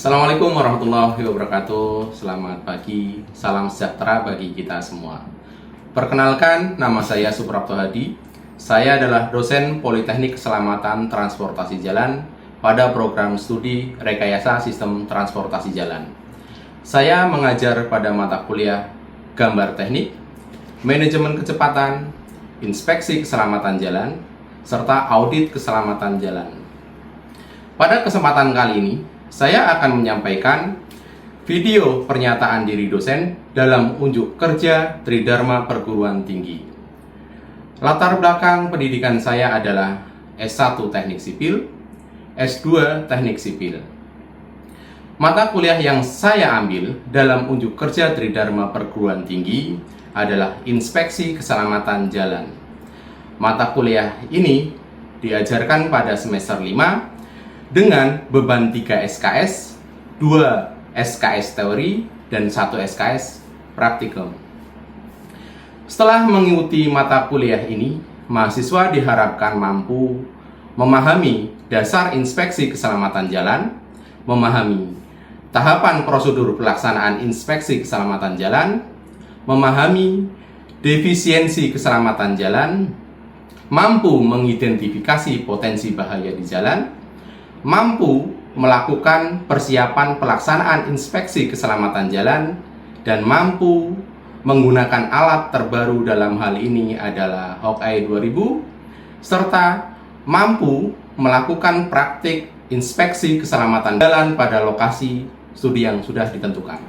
Assalamualaikum warahmatullahi wabarakatuh. Selamat pagi, salam sejahtera bagi kita semua. Perkenalkan, nama saya Suprapto Hadi. Saya adalah dosen Politeknik Keselamatan Transportasi Jalan pada program studi Rekayasa Sistem Transportasi Jalan. Saya mengajar pada mata kuliah Gambar Teknik, Manajemen Kecepatan, Inspeksi Keselamatan Jalan, serta Audit Keselamatan Jalan. Pada kesempatan kali ini, saya akan menyampaikan video pernyataan diri dosen dalam unjuk kerja Tridharma Perguruan Tinggi. Latar belakang pendidikan saya adalah S1 Teknik Sipil, S2 Teknik Sipil. Mata kuliah yang saya ambil dalam unjuk kerja Tridharma Perguruan Tinggi adalah Inspeksi Keselamatan Jalan. Mata kuliah ini diajarkan pada semester 5 dengan beban 3 SKS, 2 SKS teori, dan 1 SKS praktikum. Setelah mengikuti mata kuliah ini, mahasiswa diharapkan mampu memahami dasar inspeksi keselamatan jalan, memahami tahapan prosedur pelaksanaan inspeksi keselamatan jalan, memahami defisiensi keselamatan jalan, mampu mengidentifikasi potensi bahaya di jalan, mampu melakukan persiapan pelaksanaan inspeksi keselamatan jalan, dan mampu menggunakan alat terbaru dalam hal ini adalah Hawkeye 2000, serta mampu melakukan praktik inspeksi keselamatan jalan pada lokasi studi yang sudah ditentukan.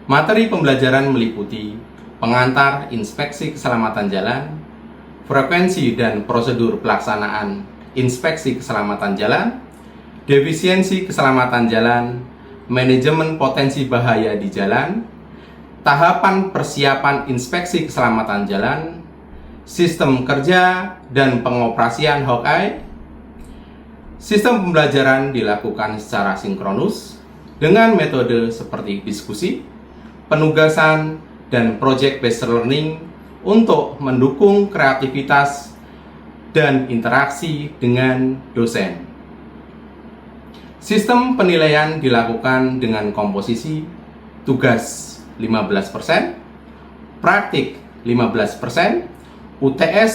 Materi pembelajaran meliputi pengantar inspeksi keselamatan jalan, frekuensi dan prosedur pelaksanaan inspeksi keselamatan jalan, defisiensi keselamatan jalan, manajemen potensi bahaya di jalan, tahapan persiapan inspeksi keselamatan jalan, sistem kerja dan pengoperasian Hawkeye. Sistem pembelajaran dilakukan secara sinkronus dengan metode seperti diskusi, penugasan, dan project based learning untuk mendukung kreativitas dan interaksi dengan dosen. Sistem penilaian dilakukan dengan komposisi tugas 15%, praktik 15%, UTS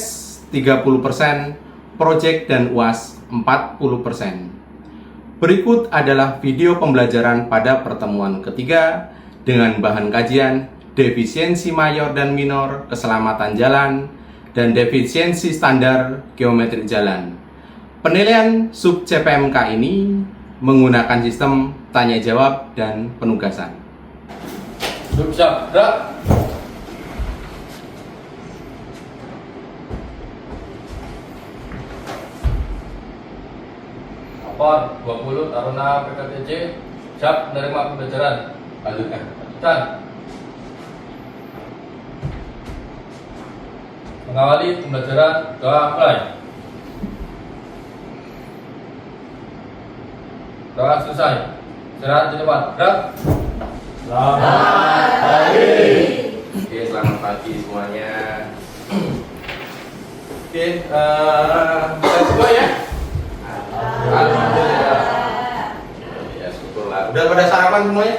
30%, project dan UAS 40%. Berikut adalah video pembelajaran pada pertemuan ketiga dengan bahan kajian defisiensi mayor dan minor keselamatan jalan dan defisiensi standar geometri jalan. Penilaian sub CPMK ini menggunakan sistem tanya jawab dan penugasan. Siap, gerak. Lapor 20 Taruna PKTJ siap menerima pembelajaran. Lanjutkan. Mengawali pembelajaran, doa mulai. Doa selesai. Istirahat di depan. Gerak. Selamat pagi. Oke, selamat pagi semuanya. Oke, kita semua ya? Alhamdulillah. Ya, syukurlah. Udah pada sarapan semuanya?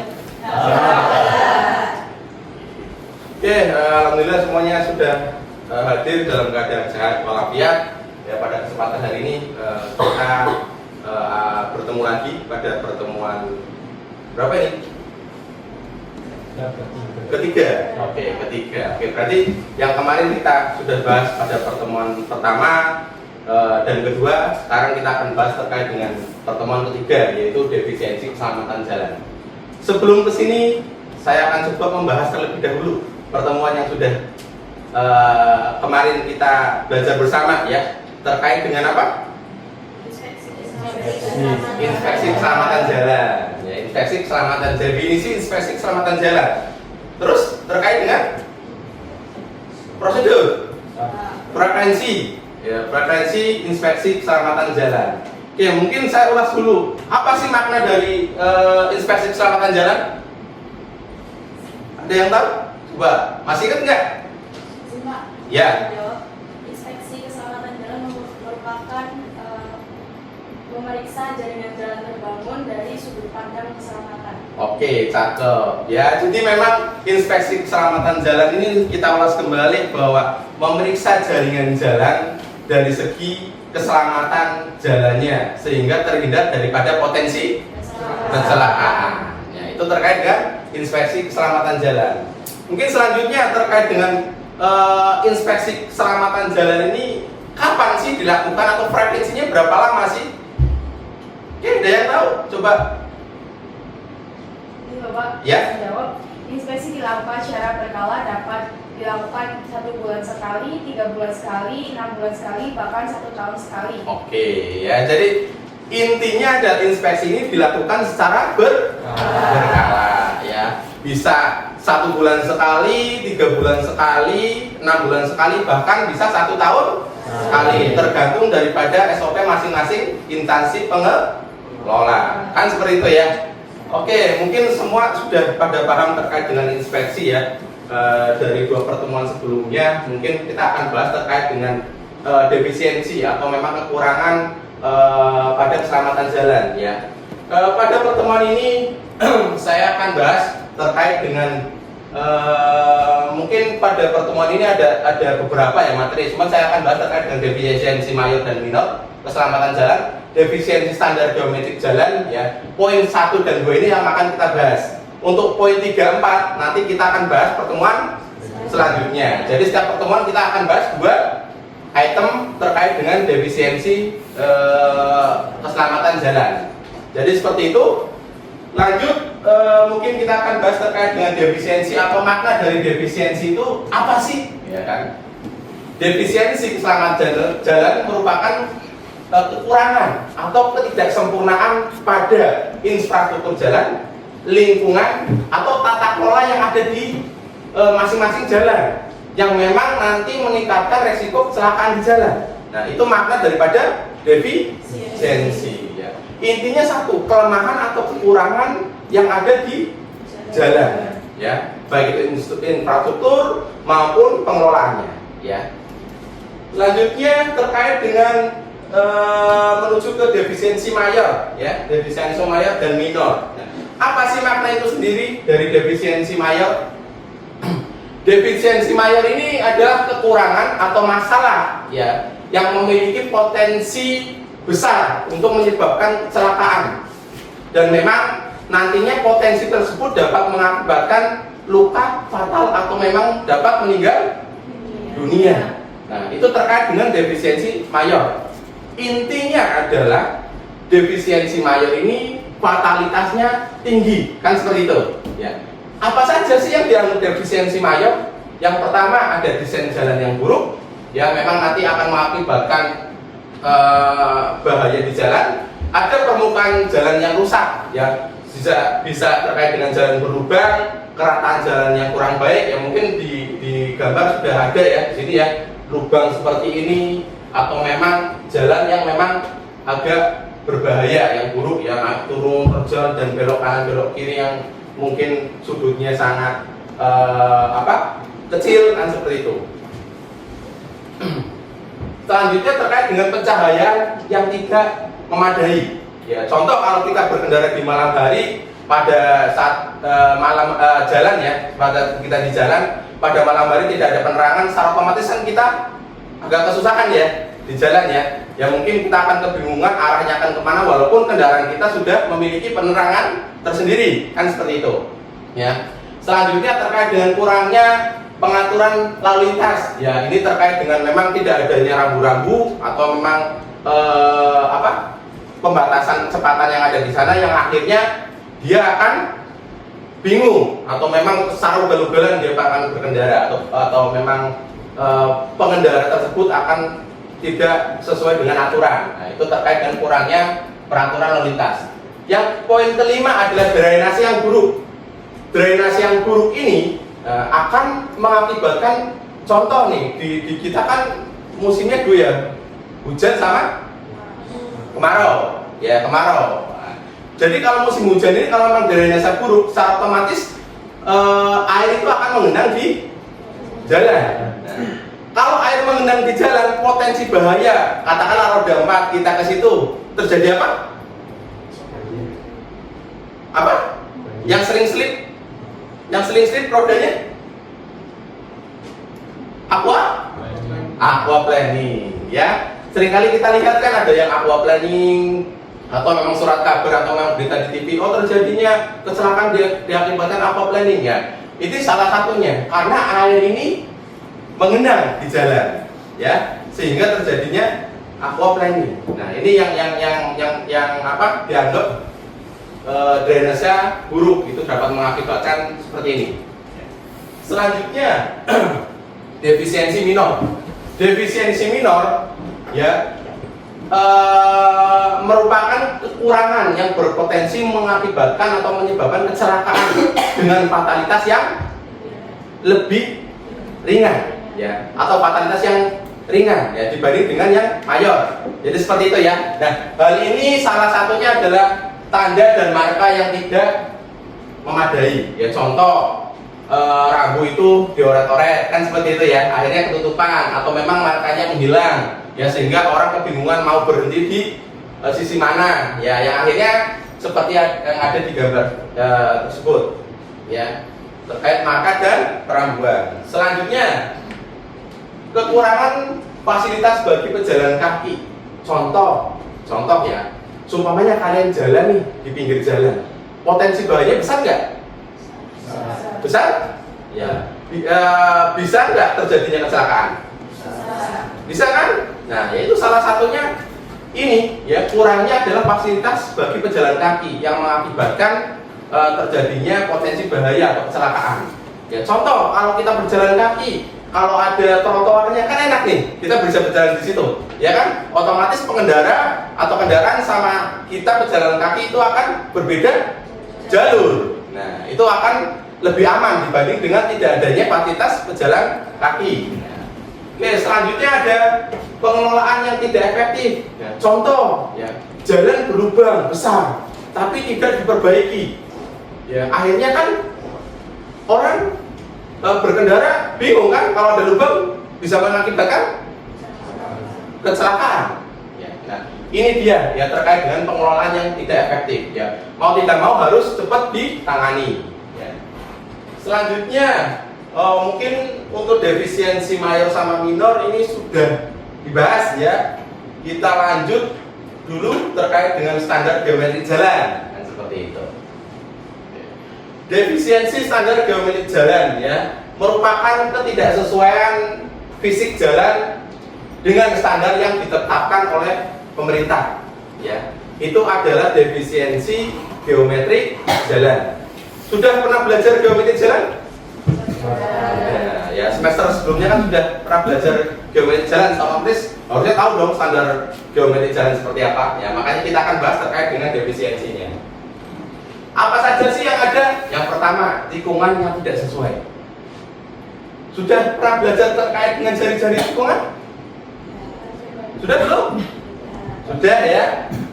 Oke, alhamdulillah semuanya sudah hadir dalam keadaan sehat walafiat. Ya, pada kesempatan hari ini kita bertemu lagi pada pertemuan berapa ini? Ketiga. Oke, berarti yang kemarin kita sudah bahas pada pertemuan pertama dan kedua. Sekarang kita akan bahas terkait dengan pertemuan ketiga, yaitu defisiensi keselamatan jalan. Sebelum kesini, saya akan coba membahas terlebih dahulu pertemuan yang sudah kemarin kita belajar bersama, ya, terkait dengan apa? Inspeksi keselamatan jalan. Ya, inspeksi keselamatan jalan. Definisi inspeksi keselamatan jalan. Terus terkait dengan prosedur, frekuensi, ya, frekuensi inspeksi keselamatan jalan. Oke, mungkin saya ulas dulu. Apa sih makna dari inspeksi keselamatan jalan? Ada yang tahu? Coba, masih ingat nggak? Ya. Inspeksi keselamatan jalan merupakan memeriksa jaringan jalan terbangun dari sudut pandang keselamatan. Oke, cakep. Ya, jadi memang inspeksi keselamatan jalan ini kita ulas kembali bahwa memeriksa jaringan jalan dari segi keselamatan jalannya sehingga terhindar daripada potensi kecelakaan. Ya, itu terkait dengan inspeksi keselamatan jalan. Mungkin selanjutnya terkait dengan inspeksi keselamatan jalan ini kapan sih dilakukan atau frekuensinya berapa lama sih? Oke, ada yang tahu? Coba. Ini Bapak Ya. jawab. Inspeksi dilakukan secara berkala, dapat dilakukan 1 bulan sekali, 3 bulan sekali, 6 bulan sekali, bahkan 1 tahun sekali. Oke, ya jadi intinya dari inspeksi ini dilakukan secara berkala, ya. Bisa 1 bulan sekali, 3 bulan sekali, 6 bulan sekali, bahkan bisa 1 tahun sekali, tergantung daripada SOP masing-masing instansi pengelola. Kan seperti itu ya. Oke, mungkin semua sudah pada paham terkait dengan inspeksi ya. Dari 2 pertemuan sebelumnya, mungkin kita akan bahas terkait dengan defisiensi atau memang kekurangan pada keselamatan jalan ya. Pada pertemuan ini saya akan bahas terkait dengan mungkin pada pertemuan ini ada beberapa ya materi, cuma saya akan bahas terkait dengan defisiensi mayor dan minor keselamatan jalan, defisiensi standar geometrik jalan ya. Poin 1 dan 2 ini yang akan kita bahas. Untuk poin 3, 4 nanti kita akan bahas pertemuan selanjutnya. Jadi setiap pertemuan kita akan bahas 2 item terkait dengan defisiensi keselamatan jalan. Jadi seperti itu. Lanjut, mungkin kita akan bahas terkait dengan defisiensi atau makna dari defisiensi itu apa sih? Ya kan? Defisiensi keselamatan jalan merupakan kekurangan atau ketidaksempurnaan pada infrastruktur jalan, lingkungan atau tata kelola yang ada di masing-masing jalan yang memang nanti meningkatkan resiko kecelakaan di jalan. Nah, itu makna daripada defisiensi ya. Intinya satu, kelemahan atau kekurangan yang ada di jalan ya, baik itu infrastruktur maupun pengelolaannya ya. Selanjutnya terkait dengan menuju ke defisiensi mayor ya, defisiensi mayor dan minor. Nah, apa sih makna itu sendiri dari defisiensi mayor? Defisiensi mayor ini adalah kekurangan atau masalah ya yang memiliki potensi besar untuk menyebabkan kecelakaan, dan memang nantinya potensi tersebut dapat mengakibatkan luka fatal atau memang dapat meninggal dunia. Nah, itu terkait dengan defisiensi mayor. Intinya adalah defisiensi mayor ini fatalitasnya tinggi, kan seperti itu ya. Apa saja sih yang dianggap defisiensi mayor? Yang pertama ada desain jalan yang buruk ya, memang nanti akan mengakibatkan bahaya di jalan. Ada permukaan jalan yang rusak ya, bisa terkait dengan jalan berlubang, kerataan jalan yang kurang baik ya, mungkin di gambar sudah ada ya di sini ya, lubang seperti ini, atau memang jalan yang memang agak berbahaya, yang buruk, yang turun terjal dan belok kanan belok kiri yang mungkin sudutnya sangat kecil, kan seperti itu. Selanjutnya terkait dengan pencahayaan yang tidak memadai ya. Contoh kalau kita berkendara di malam hari pada saat malam jalan ya, pada kita di jalan pada malam hari tidak ada penerangan, secara otomatis kan kita agak kesusahan ya di jalan ya. Ya mungkin kita akan kebingungan arahnya akan kemana walaupun kendaraan kita sudah memiliki penerangan tersendiri, kan seperti itu ya. Selanjutnya terkait dengan kurangnya pengaturan lalu lintas ya, ini terkait dengan memang tidak adanya rambu-rambu atau memang pembatasan kecepatan yang ada di sana, yang akhirnya dia akan bingung atau memang secara ugal-ugalan dia akan berkendara, atau memang pengendara tersebut akan tidak sesuai dengan aturan. Nah, itu terkait dengan kurangnya peraturan lalu lintas. Yang poin kelima adalah drainase yang buruk. Drainase yang buruk ini akan mengakibatkan, contoh nih di kita kan musimnya dua ya, hujan sama kemarau ya, kemarau. Nah, jadi kalau musim hujan ini kalau memang drainase buruk, secara otomatis air itu akan mengenang di jalan. Nah, kalau air mengenang di jalan, potensi bahaya, katakanlah roda 4 kita ke situ, terjadi apa? Yang sering slip rodanya aquaplaning ya. Seringkali kita lihat kan ada yang aquaplaning atau memang surat kabar atau memang berita di TV, oh terjadinya kecelakaan diakibatkan aquaplaning ya. Itu salah satunya karena air ini mengenang di jalan ya, sehingga terjadinya aquaplaning. Nah, ini yang apa dianggap drainase buruk, itu dapat mengakibatkan seperti ini. Selanjutnya defisiensi minor. Defisiensi minor ya merupakan kekurangan yang berpotensi mengakibatkan atau menyebabkan kecelakaan dengan fatalitas yang lebih ringan ya, atau fatalitas yang ringan ya dibanding dengan yang mayor. Jadi seperti itu ya. Nah, hal ini salah satunya adalah tanda dan marka yang tidak memadai ya. Contoh rambu itu dioret-oret kan seperti itu ya, akhirnya ketutupan atau memang markanya menghilang ya, sehingga orang kebingungan mau berhenti di sisi mana ya, yang akhirnya seperti yang ada di gambar tersebut ya, terkait marka dan perambuan. Selanjutnya kekurangan fasilitas bagi pejalan kaki. Contoh ya, seumpamanya kalian jalan nih di pinggir jalan, potensi bahaya besar nggak? Besar? Ya. Bisa nggak terjadinya kecelakaan? Bisa kan? Nah, yaitu salah satunya ini ya, kurangnya adalah fasilitas bagi pejalan kaki yang mengakibatkan terjadinya potensi bahaya atau kecelakaan. Ya, contoh kalau kita berjalan kaki, kalau ada trotoarnya kan enak nih, kita bisa berjalan di situ, ya kan? Otomatis pengendara atau kendaraan sama kita pejalan kaki itu akan berbeda jalur. Nah, itu akan lebih aman dibanding dengan tidak adanya fasilitas pejalan kaki. Oke, selanjutnya ada pengelolaan yang tidak efektif. Ya, contoh, ya, jalan berlubang besar, tapi tidak diperbaiki. Ya, akhirnya kan orang berkendara bingung kan, kalau ada lubang bisa mengakibatkan kecelakaan. Ya, nah, ini dia ya terkait dengan pengelolaan yang tidak efektif. Ya, mau tidak mau harus cepat ditangani. Ya. Selanjutnya mungkin untuk defisiensi mayor sama minor ini sudah dibahas ya. Kita lanjut dulu terkait dengan standar geometri jalan, kan seperti itu. Defisiensi standar geometri jalan ya merupakan ketidaksesuaian fisik jalan dengan standar yang ditetapkan oleh pemerintah. Ya, itu adalah defisiensi geometri jalan. Sudah pernah belajar geometri jalan? Ya, semester sebelumnya kan sudah pernah belajar geometri jalan, otomatis harusnya tahu dong standar geometri jalan seperti apa. Ya, makanya kita akan bahas terkait dengan defisiensinya. Apa saja sih yang ada? Yang pertama, tikungan yang tidak sesuai. Sudah pernah belajar terkait dengan jari-jari tikungan? Sudah belum? Sudah ya.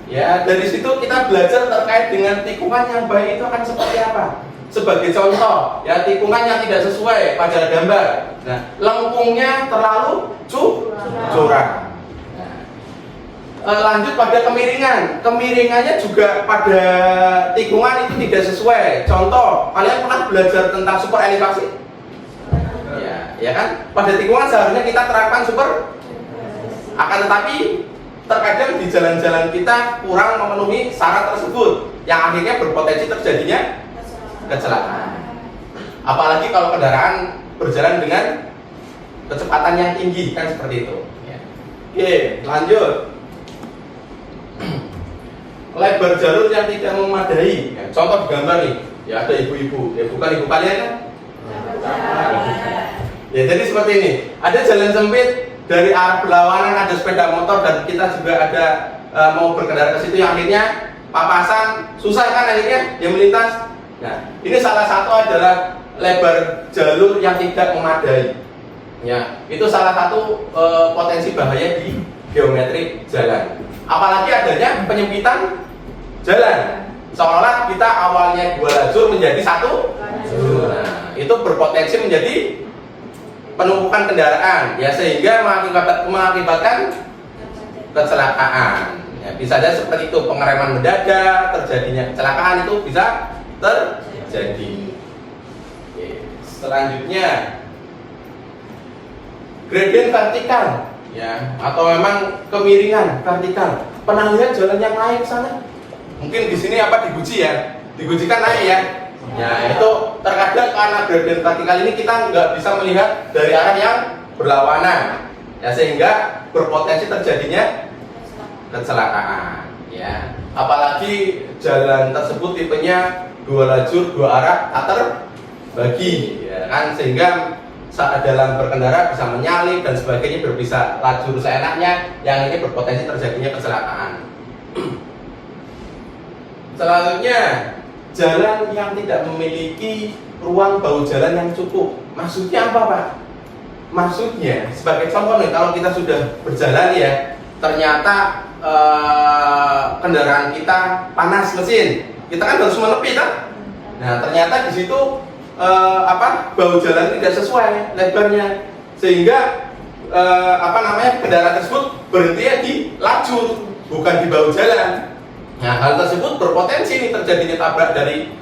Ya, dari situ kita belajar terkait dengan tikungan yang baik itu akan seperti apa. Sebagai contoh, ya tikungan yang tidak sesuai pada gambar. Nah, lengkungnya terlalu curang. Lanjut pada kemiringan. Kemiringannya juga pada tikungan itu tidak sesuai. Contoh, kalian pernah belajar tentang super elevasi? Ya kan? Pada tikungan seharusnya kita terapkan super. Akan tetapi terkadang di jalan-jalan kita kurang memenuhi syarat tersebut, yang akhirnya berpotensi terjadinya kecelakaan. Apalagi kalau kendaraan berjalan dengan kecepatan yang tinggi, kan seperti itu. Oke, lanjut. Lebar jalur yang tidak memadai. Ya, contoh di gambar nih, ya ada ibu-ibu, ya bukan ibu kalian kan? Ya, jadi seperti ini. Ada jalan sempit dari arah berlawanan, ada sepeda motor dan kita juga ada mau berkendara ke situ, yang akhirnya papasan, susah kan akhirnya dia melintas. Nah, ini salah satu adalah lebar jalur yang tidak memadai. Ya, itu salah satu potensi bahaya di geometri jalan. Apalagi adanya penyempitan jalan, seolah kita awalnya 2 lajur menjadi 1 lajur. Nah, itu berpotensi menjadi penumpukan kendaraan, ya, sehingga mengakibatkan kecelakaan. Ya, bisa saja seperti itu, pengereman mendadak, terjadinya kecelakaan itu bisa terjadi. terjadi. Oke. Selanjutnya gradien vertikal, ya, atau memang kemiringan vertikal. Pernah lihat jalan yang naik sana? Mungkin di sini apa diguji ya? Diguji kan naik ya? Ya, itu terkadang karena gradien vertikal ini kita nggak bisa melihat dari arah yang berlawanan, ya, sehingga berpotensi terjadinya kecelakaan, ya. Apalagi jalan tersebut tipenya 2 lajur 2 arah tak terbagi, ya kan, sehingga saat dalam berkendara bisa menyalip dan sebagainya, berbisa lajur seenaknya, yang ini berpotensi terjadinya kecelakaan. Selanjutnya, jalan yang tidak memiliki ruang bahu jalan yang cukup. Maksudnya apa, Pak? Maksudnya, sebagai contoh nih, kalau kita sudah berjalan ya, ternyata kendaraan kita panas mesin, kita kan harus menepi kan? Nah, ternyata di situ bahu jalan tidak sesuai lebarnya, sehingga kendaraan tersebut berhenti di lajur, bukan di bahu jalan. Nah, hal tersebut berpotensi nih terjadinya tabrak dari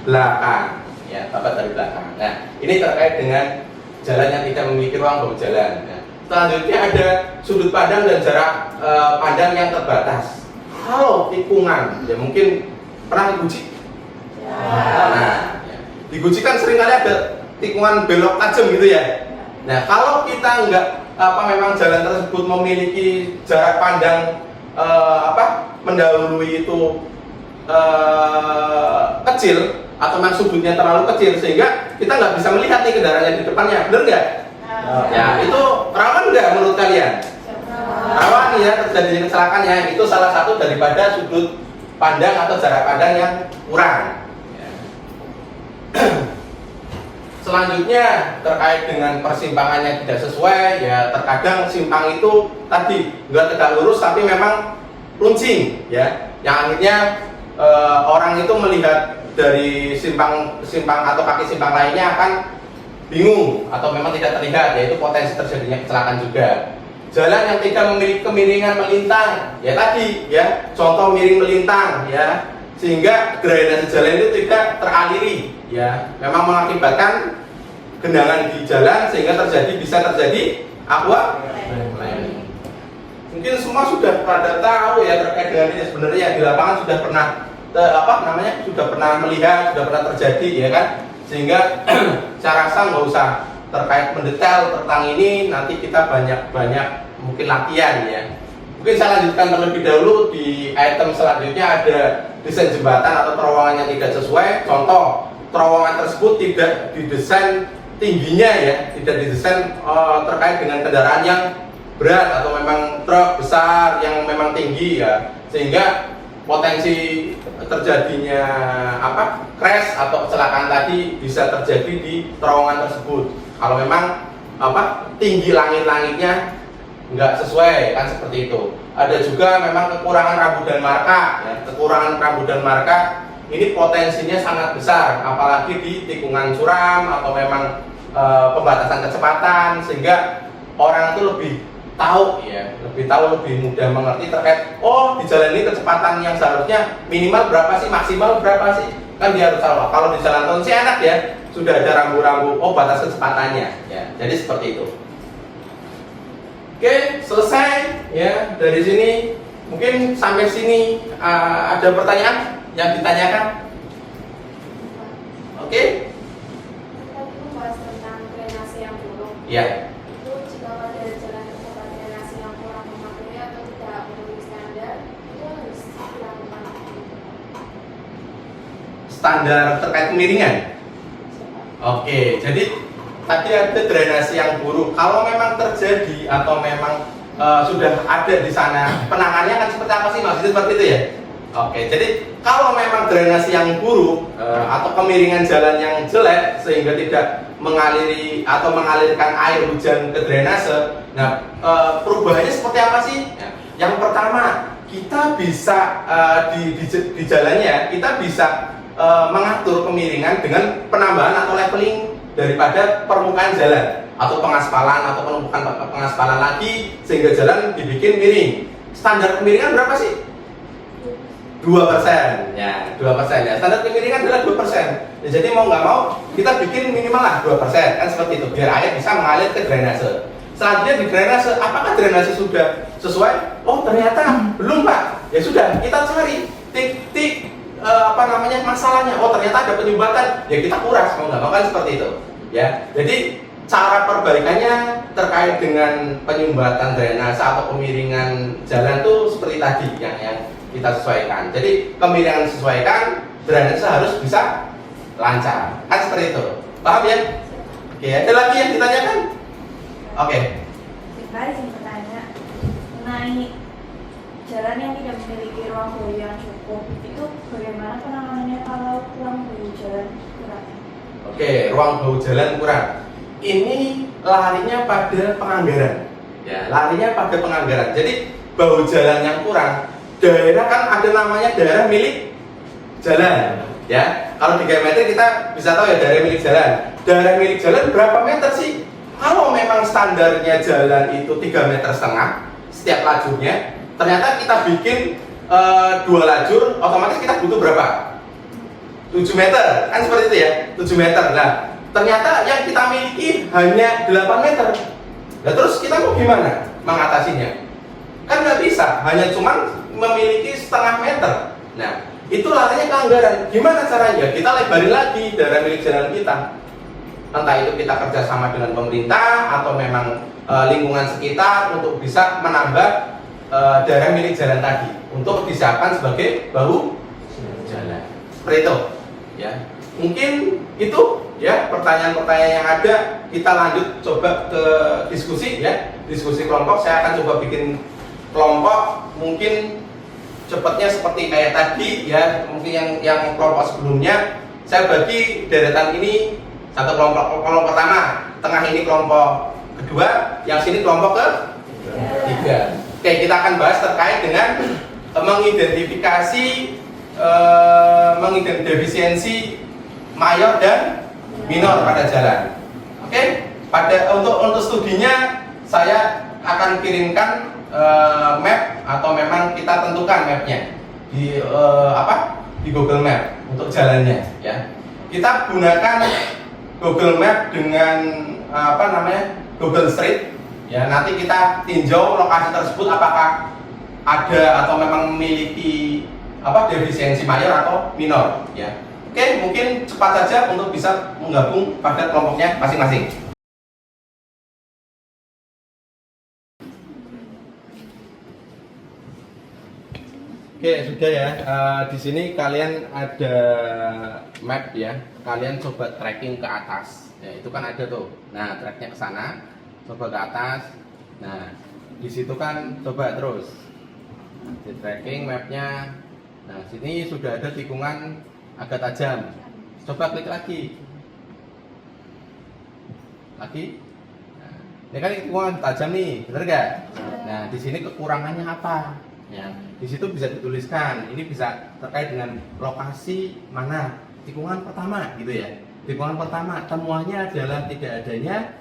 belakang, ya, tabrak dari belakang. Nah, ini terkait dengan jalan yang tidak memiliki ruang bahu jalan. Nah, selanjutnya ada sudut pandang dan jarak pandang yang terbatas. Kalau tikungan, ya mungkin pernah diuji. Nah, ya, diuji kan seringkali ada tikungan belok tajam gitu ya. Nah, kalau kita memang jalan tersebut memiliki jarak pandang mendahului itu kecil, atau memang sudutnya terlalu kecil sehingga kita nggak bisa melihat nih kendaraan yang di depannya, benar nggak? Ya, itu rawan nggak menurut kalian? Rawan ya terjadi kecelakaan ya. Itu salah satu daripada sudut pandang atau jarak pandang yang kurang. Ya. Selanjutnya terkait dengan persimpangan yang tidak sesuai, ya terkadang simpang itu tadi nggak tegak lurus tapi memang runcing, ya, yang akhirnya orang itu melihat dari simpang atau kaki simpang lainnya akan bingung atau memang tidak terlihat, yaitu potensi terjadinya kecelakaan juga. Jalan yang tidak memiliki kemiringan melintang, ya tadi, ya, contoh miring melintang, ya, sehingga drainase jalan itu tidak teraliri, ya, memang mengakibatkan genangan di jalan sehingga bisa terjadi aqua. Mungkin semua sudah pada tahu ya terkait dengan ini, sebenarnya di lapangan sudah pernah sudah pernah melihat, sudah pernah terjadi, ya kan, sehingga saya rasa nggak usah terkait mendetail tentang ini, nanti kita banyak mungkin latihan, ya. Mungkin saya lanjutkan terlebih dahulu di item selanjutnya, ada desain jembatan atau terowongan yang tidak sesuai. Contoh, terowongan tersebut tidak didesain tingginya, ya, tidak didesain terkait dengan kendaraan yang berat atau memang truk besar yang memang tinggi, ya, sehingga potensi terjadinya crash atau kecelakaan tadi bisa terjadi di terowongan tersebut kalau memang tinggi langit-langitnya nggak sesuai, kan, seperti itu. Ada juga memang kekurangan rambu dan marka, ya. Kekurangan rambu dan marka ini potensinya sangat besar, apalagi di tikungan curam atau memang pembatasan kecepatan, sehingga orang itu lebih tahu, ya, lebih mudah mengerti terkait, oh, di jalan ini kecepatan yang seharusnya minimal berapa sih, maksimal berapa sih, kan dia harus tahu. Kalau di jalan tol sih enak, ya, sudah ada rambu-rambu, oh, batas kecepatannya, ya, jadi seperti itu. Oke, selesai, ya, dari sini. Mungkin sampai sini ada pertanyaan yang ditanyakan? Oke? Tadi membahas tentang drainase yang buruk. Ya. Itu jika pada jalan terdapat drainase yang kurang mematuhi atau tidak memenuhi standar, itu harus dilakukan. Standar terkait kemiringan. Oke, jadi tadi ada drainase yang buruk. Kalau memang terjadi atau memang sudah ada di sana, penanganannya kan seperti apa sih, maksudnya seperti itu, ya? Oke, jadi kalau memang drainase yang buruk atau kemiringan jalan yang jelek sehingga tidak mengaliri atau mengalirkan air hujan ke drainase, nah, perubahannya seperti apa sih? Ya, yang pertama, kita bisa di jalannya kita bisa mengatur kemiringan dengan penambahan atau leveling daripada permukaan jalan atau pengaspalan atau penumpukan pengaspalan lagi sehingga jalan dibikin miring. Standar kemiringan berapa sih? 2%. Ya, 2%. Ya, standar kemiringan adalah 2%. Ya, jadi mau nggak mau kita bikin minimal lah 2%. Kan seperti itu, biar air bisa mengalir ke drainase. Selanjutnya di drainase, apakah drainase sudah sesuai? Oh, ternyata belum, Pak. Ya sudah, kita cari titik masalahnya. Oh, ternyata ada penyumbatan. Ya kita kuras, mau nggak mau kan seperti itu. Ya, jadi cara perbaikannya terkait dengan penyumbatan drainase atau kemiringan jalan tuh seperti tadi yang kita sesuaikan. Jadi kemiringan sesuaikan, drainase harus bisa lancar. Kan seperti itu. Paham ya? Oke, ada lagi yang ditanyakan? Oke. Saya ingin bertanya mengenai jalan yang tidak memiliki ruang boyo yang cukup, itu bagaimana penanganannya kalau ruang boyo jalan kurang? Oke, ruang bau jalan kurang. Ini larinya pada penganggaran. Ya, larinya pada penganggaran. Jadi bau jalan yang kurang, daerah kan ada namanya daerah milik jalan. Ya, kalau di geometri kita bisa tahu ya daerah milik jalan. Daerah milik jalan berapa meter sih? Kalau memang standarnya jalan itu 3,5 meter setiap lajurnya, ternyata kita bikin 2 lajur, otomatis kita butuh berapa? 7 meter, kan seperti itu ya, 7 meter. Nah, ternyata yang kita miliki hanya 8 meter. Nah, terus kita mau gimana mengatasinya? Kan nggak bisa, hanya cuma memiliki setengah meter. Nah, itu larinya ke anggaran. Gimana caranya? Kita lebarin lagi daerah milik jalan kita. Entah itu kita kerjasama dengan pemerintah atau memang lingkungan sekitar untuk bisa menambah daerah milik jalan tadi untuk disiapkan sebagai bahu jalan. Seperti itu, ya. Mungkin itu ya pertanyaan-pertanyaan yang ada. Kita lanjut coba ke diskusi ya, diskusi kelompok. Saya akan coba bikin kelompok mungkin cepatnya seperti kayak tadi ya. Mungkin yang kelompok sebelumnya saya bagi deretan ini. Satu kelompok pertama, tengah ini kelompok kedua, yang sini kelompok ketiga. Oke, kita akan bahas terkait dengan mengidentifikasi defisiensi mayor dan minor pada jalan. Oke, untuk studinya saya akan kirimkan map atau memang kita tentukan mapnya di di Google Map untuk jalannya ya. Kita gunakan Google Map dengan Google Street ya, nanti kita tinjau lokasi tersebut apakah ada atau memang memiliki defisiensi mayor atau minor ya. Oke, mungkin cepat saja untuk bisa menggabung pada kelompoknya masing-masing. Oke, sudah ya. Di sini kalian ada map ya. Kalian coba tracking ke atas. Ya, itu kan ada tuh. Nah, tracknya ke sana. Coba ke atas. Nah, di situ kan coba terus. Di tracking mapnya. Nah, sini sudah ada tikungan agak tajam. Coba klik lagi. Lagi. Nah, ini kan tikungan tajam nih, bener gak? Nah, di sini kekurangannya apa? Ya, di situ bisa dituliskan. Ini bisa terkait dengan lokasi mana tikungan pertama gitu ya. Tikungan pertama temuannya adalah tidak adanya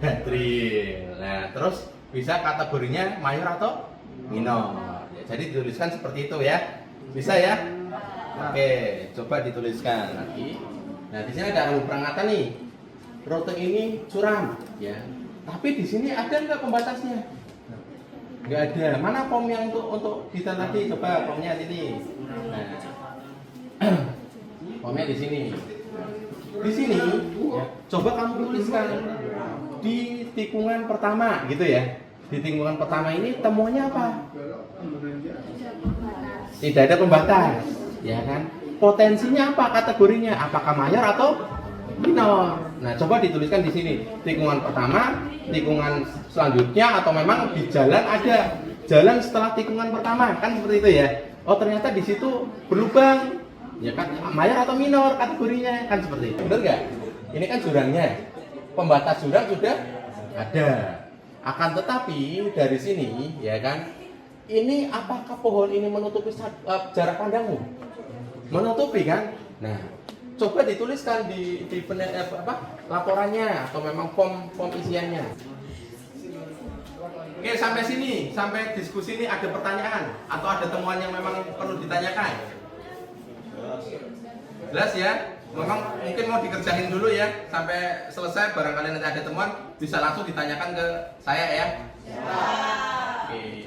guardrail. Nah, terus bisa kategorinya mayor atau minor. Ya, jadi dituliskan seperti itu ya. Bisa ya? Oke, coba dituliskan lagi. Nah, di sini ada rambu peringatan nih. Rute ini curam ya. Tapi di sini ada nggak pembatasnya? Nggak ada. Mana pom yang untuk kita tadi? Coba pomnya sini. Nah, pomnya di sini. Di sini, ya, coba kamu tuliskan di tikungan pertama, gitu ya. Di tikungan pertama ini temuannya apa? Tidak ada pembatas, ya kan? Potensinya apa? Kategorinya? Apakah mayor atau minor? Nah, coba dituliskan di sini. Tikungan pertama, tikungan selanjutnya, atau memang di jalan ada jalan setelah tikungan pertama, kan seperti itu ya. Oh, ternyata di situ berlubang, ya kan? Mayor atau minor kategorinya, kan seperti itu. Benar nggak? Ini kan jurangnya. Pembatas jurang sudah ada. Akan tetapi dari sini, ya kan? Ini apakah pohon ini menutupi jarak pandangmu? Menutupi kan? Nah, coba dituliskan di laporannya atau memang form isiannya. Oke, sampai sini, sampai diskusi ini ada pertanyaan atau ada temuan yang memang perlu ditanyakan? Jelas ya? Memang mungkin mau dikerjain dulu ya sampai selesai, barangkali nanti ada temuan bisa langsung ditanyakan ke saya ya. Oke.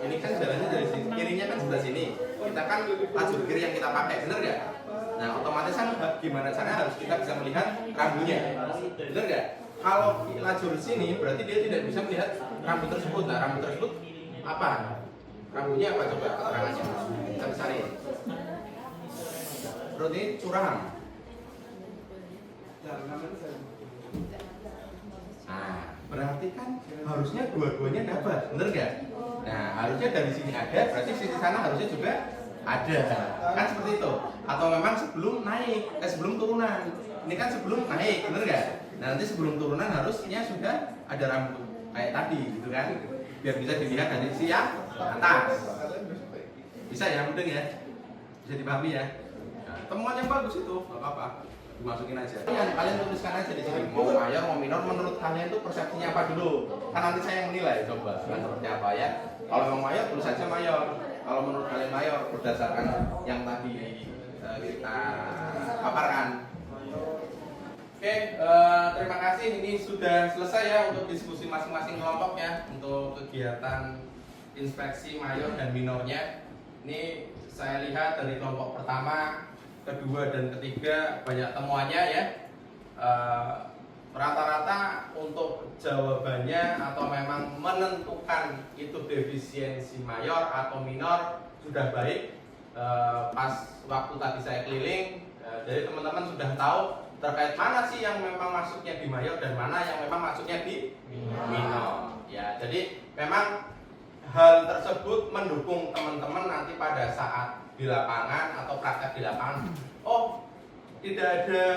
Ini kan jalannya dari sini, kirinya kan sebelah sini. Kita kan lajur kiri yang kita pakai, bener nggak? Nah, otomatis kan gimana caranya harus kita bisa melihat rambunya, bener nggak? Kalau lajur sini berarti dia tidak bisa melihat rambu tersebut. Nah, rambu tersebut apa? Rambunya apa coba keterangannya? Kita cari. Perut ini curang. Nah, berarti kan harusnya dua-duanya dapat, bener nggak? Nah, harusnya dari sini ada, berarti sisi sana harusnya juga ada, kan seperti itu. Atau memang sebelum naik, sebelum turunan. Ini kan sebelum naik, bener nggak? Nah, nanti sebelum turunan harusnya sudah ada rambu kayak tadi, gitu kan? Biar bisa dilihat dari sisi yang atas. Bisa ya, mudeng ya? Bisa dipahami ya? Nah, temuan yang bagus itu, nggak apa-apa. Dimasukin aja. Kalian tuliskan aja di sini. Mau mayor, mau minor, menurut kalian itu persepsinya apa dulu? Kan nanti saya yang menilai. Coba kan seperti apa ya? Kalau mau mayor, tulis saja mayor. Kalau menurut kalian mayor, berdasarkan yang tadi kita paparkan. Oke, terima kasih. Ini sudah selesai ya untuk diskusi masing-masing kelompok ya untuk kegiatan inspeksi mayor dan minornya. Ini saya lihat dari kelompok pertama, kedua dan ketiga banyak temuannya ya. Rata-rata untuk jawabannya atau memang menentukan itu defisiensi mayor atau minor sudah baik. Pas waktu tadi saya keliling, jadi teman-teman sudah tahu terkait mana sih yang memang masuknya di mayor dan mana yang memang masuknya di minor. Ya, jadi memang hal tersebut mendukung teman-teman nanti pada saat di lapangan atau praktek di lapangan. Oh, tidak ada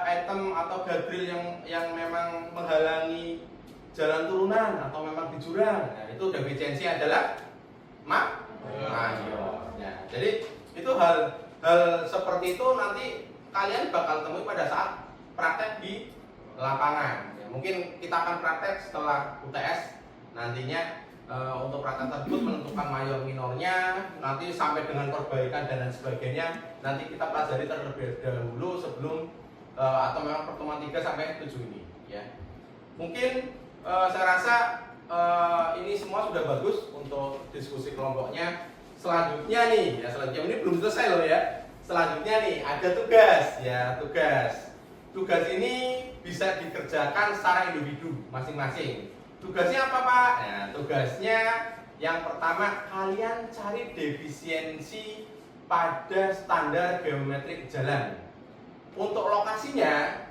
item atau guardrail yang memang menghalangi jalan turunan atau memang di jurang. Nah, itu defisiensi adalah mayor. Ya, jadi itu hal seperti itu nanti kalian bakal temui pada saat praktek di lapangan. Ya, mungkin kita akan praktek setelah UTS nantinya. Untuk praktek tersebut menentukan mayor minornya, nanti sampai dengan perbaikan dan lain sebagainya nanti kita pelajari terlebih dahulu sebelum atau memang pertemuan 3 sampai 7 ini ya. Mungkin saya rasa ini semua sudah bagus untuk diskusi kelompoknya. Selanjutnya nih ya, selanjutnya ini belum selesai loh ya. Selanjutnya nih ada tugas ya, tugas ini bisa dikerjakan secara individu masing-masing. Tugasnya apa Pak? Nah, tugasnya yang pertama kalian cari defisiensi pada standar geometrik jalan. Untuk lokasinya,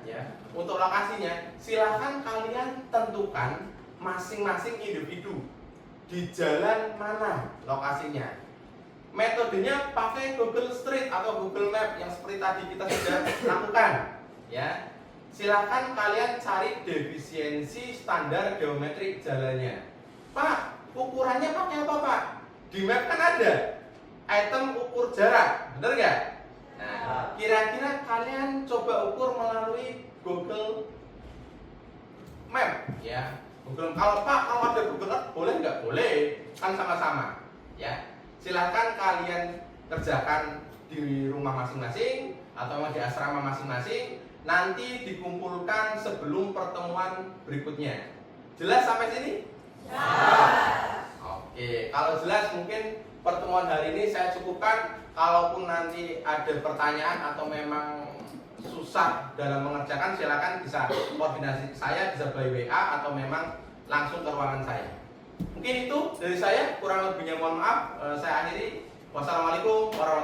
silahkan kalian tentukan masing-masing individu di jalan mana lokasinya. Metodenya pakai Google Street atau Google Map yang seperti tadi kita sudah lakukan, ya. Silakan kalian cari defisiensi standar geometrik jalannya. Pak, ukurannya pakai apa Pak? Di map kan ada item ukur jarak, bener nggak? Nah, kira-kira kalian coba ukur melalui Google Map, ya. Google. Kalau ada Google Earth boleh nggak? Boleh, kan sama-sama, ya. Silakan kalian kerjakan di rumah masing-masing atau di asrama masing-masing. Nanti dikumpulkan sebelum pertemuan berikutnya. Jelas sampai sini? Ya. Oke, kalau jelas mungkin pertemuan hari ini saya cukupkan. Kalaupun nanti ada pertanyaan atau memang susah dalam mengerjakan, silakan bisa koordinasi saya, bisa by WA atau memang langsung ke ruangan saya. Mungkin itu dari saya, kurang lebihnya mohon maaf. Saya akhiri. Wassalamualaikum warahmatullahi wabarakatuh.